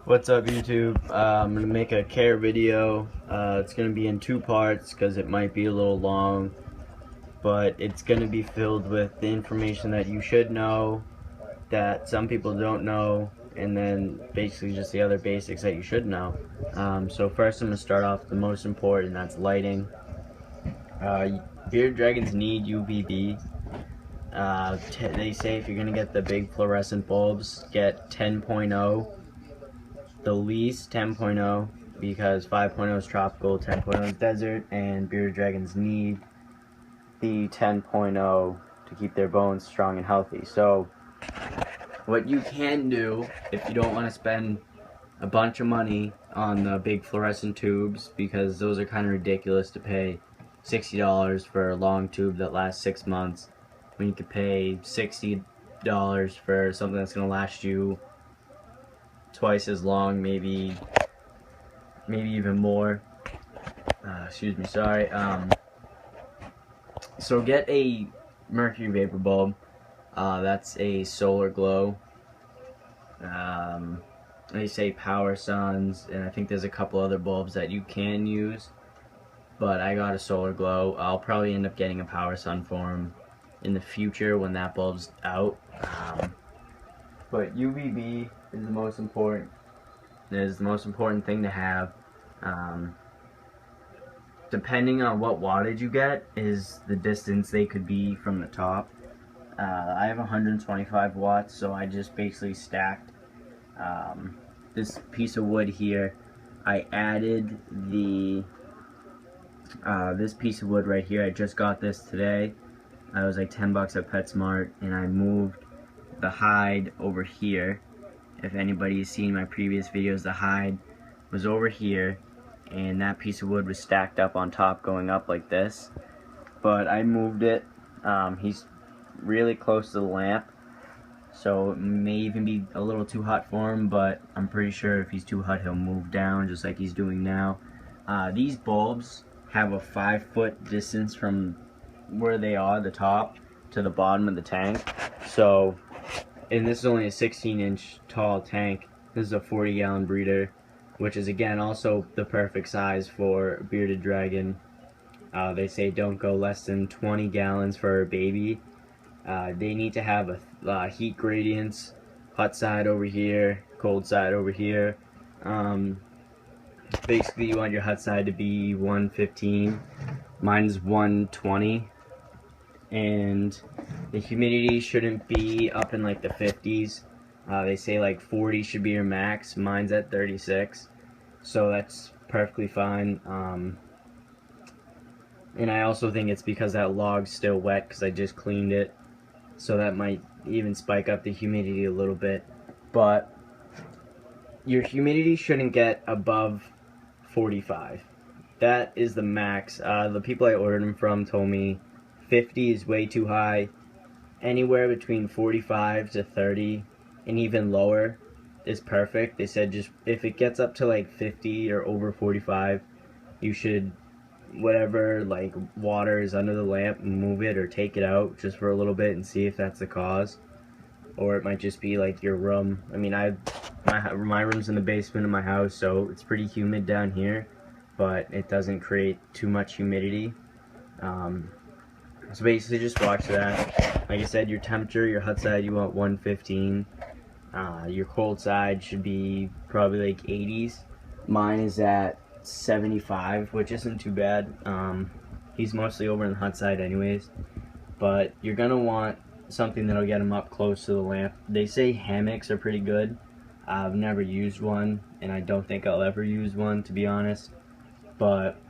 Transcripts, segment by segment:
What's up, YouTube? I'm gonna make a care video. It's gonna be in two parts because it might be a little long, but it's gonna be filled with the information that you should know, that some people don't know, and then basically just the other basics that you should know. So first I'm gonna start off with the most important, that's lighting. Bearded dragons need UVB. They say if you're gonna get the big fluorescent bulbs, get 10.0. The least 10.0 because 5.0 is tropical, 10.0 is desert, and bearded dragons need the 10.0 to keep their bones strong and healthy. So what you can do if you don't want to spend a bunch of money on the big fluorescent tubes, because those are kind of ridiculous to pay $60 for a long tube that lasts 6 months when you could pay $60 for something that's going to last you twice as long, maybe even more. Excuse me, sorry. So get a mercury vapor bulb. That's a solar glow. They say Power Suns, and I think there's a couple other bulbs that you can use, but I got a solar glow. I'll probably end up getting a Power Sun for them in the future when that bulb's out. But UVB is the most important. It is the most important thing to have. Depending on what wattage you get is the distance they could be from the top. I have 125 watts, so I just basically stacked this piece of wood here. I added the this piece of wood right here. I just got this today. It was like 10 bucks at PetSmart, and I moved the hide over here. If anybody's seen my previous videos, the hide was over here, and that piece of wood was stacked up on top going up like this, but I moved it. He's really close to the lamp, so it may even be a little too hot for him, but I'm pretty sure if he's too hot he'll move down just like he's doing now. These bulbs have a 5-foot distance from where they are, the top, to the bottom of the tank. So, and this is only a 16-inch tall tank. This is a 40-gallon breeder, which is again also the perfect size for a bearded dragon. They say don't go less than 20 gallons for a baby. They need to have a heat gradients, hot side over here, cold side over here. Basically you want your hot side to be 115. Mine's 120. And the humidity shouldn't be up in like the 50s. They say like 40 should be your max. Mine's at 36, so that's perfectly fine. And I also think it's because that log's still wet because I just cleaned it, so that might even spike up the humidity a little bit. But your humidity shouldn't get above 45. That is the max. The people I ordered them from told me 50 is way too high. Anywhere between 45 to 30 and even lower is perfect. They said just if it gets up to like 50 or over 45, you should, whatever like water is under the lamp, move it or take it out just for a little bit and see if that's the cause. Or it might just be like your room. I mean, my room's in the basement of my house, so it's pretty humid down here, but it doesn't create too much humidity. So basically just watch that. Like I said, your temperature, your hot side, you want 115. Your cold side should be probably like 80s. Mine is at 75, which isn't too bad. He's mostly over on the hot side anyways. But you're gonna want something that'll get him up close to the lamp. They say hammocks are pretty good. I've never used one, and I don't think I'll ever use one, to be honest. But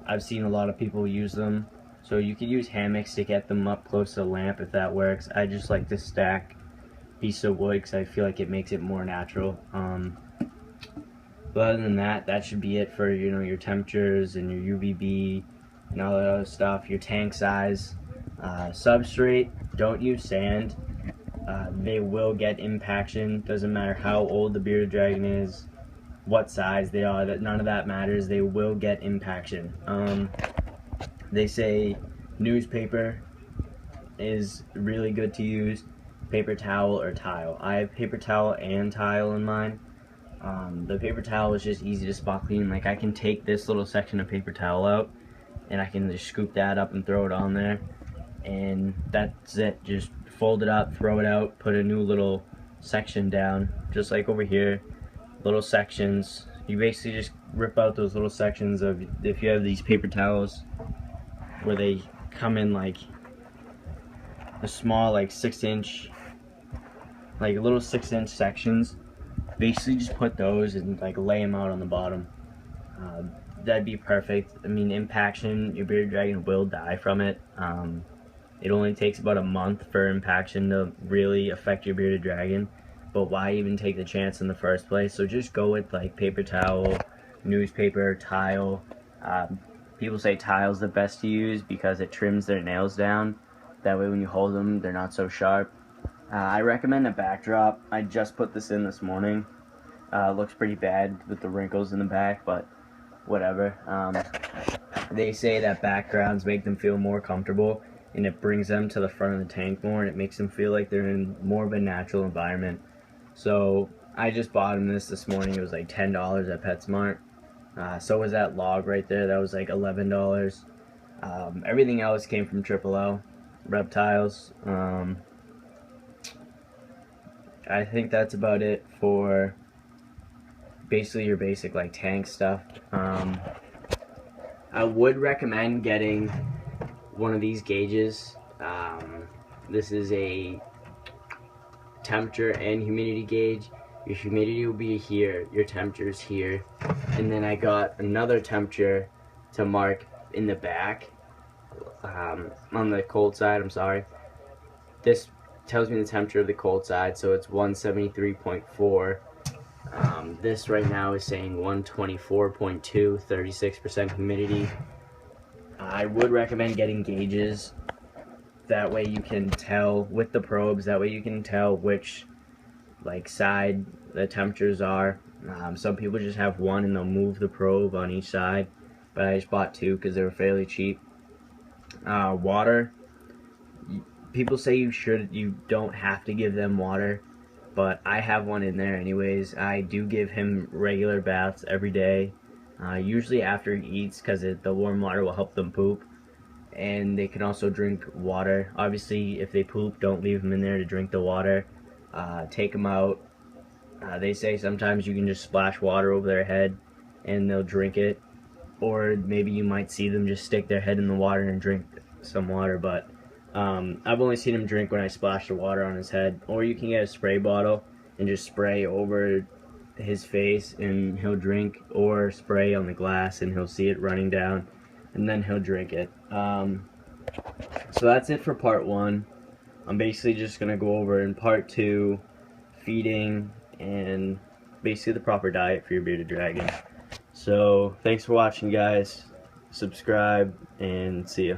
I've seen a lot of people use them. So you could use hammocks to get them up close to the lamp if that works. I just like to stack pieces of wood because I feel like it makes it more natural. But other than that, that should be it for your temperatures and your UVB and all that other stuff. Your tank size, substrate. Don't use sand. They will get impaction. Doesn't matter how old the bearded dragon is, what size they are. None of that matters. They will get impaction. They say newspaper is really good to use, paper towel or tile. I have paper towel and tile in mine. The paper towel is just easy to spot clean. Like, I can take this little section of paper towel out and I can just scoop that up and throw it on there, and that's it. Just fold it up, throw it out, put a new little section down, just like over here, little sections. You basically just rip out those little sections of, if you have these paper towels where they come in like a small, like 6-inch, like little 6-inch sections, basically just put those and like lay them out on the bottom. That'd be perfect. I mean, impaction, your bearded dragon will die from it. It only takes about a month for impaction to really affect your bearded dragon, but why even take the chance in the first place? So just go with like paper towel, newspaper, tile. People say tile's the best to use because it trims their nails down. That way when you hold them, they're not so sharp. I recommend a backdrop. I just put this in this morning. Looks pretty bad with the wrinkles in the back, but whatever. They say that backgrounds make them feel more comfortable, and it brings them to the front of the tank more, and it makes them feel like they're in more of a natural environment. So I just bought them this morning. It was like $10 at PetSmart. So was that log right there. That was like $11. Everything else came from Triple L Reptiles. I think that's about it for basically your basic like tank stuff. I would recommend getting one of these gauges. This is a temperature and humidity gauge. Your humidity will be here, your temperature is here, and then I got another temperature to mark in the back, on the cold side. I'm sorry. This tells me the temperature of the cold side, so it's 173.4. This right now is saying 124.2, 36% humidity. I would recommend getting gauges. That way you can tell with the probes. That way you can tell which like side the temperatures are. Some people just have one and they'll move the probe on each side, but I just bought two because they were fairly cheap. Water. People say you don't have to give them water, but I have one in there anyways. I do give him regular baths every day, usually after he eats, because the warm water will help them poop, and they can also drink water. Obviously, if they poop, don't leave them in there to drink the water. Take them out. They say sometimes you can just splash water over their head and they'll drink it, or maybe you might see them just stick their head in the water and drink some water, but I've only seen him drink when I splash the water on his head. Or you can get a spray bottle and just spray over his face and he'll drink, or spray on the glass and he'll see it running down and then he'll drink it. So that's it for part one. I'm basically just going to go over in part two feeding and basically the proper diet for your bearded dragon. So thanks for watching, guys. Subscribe and see ya.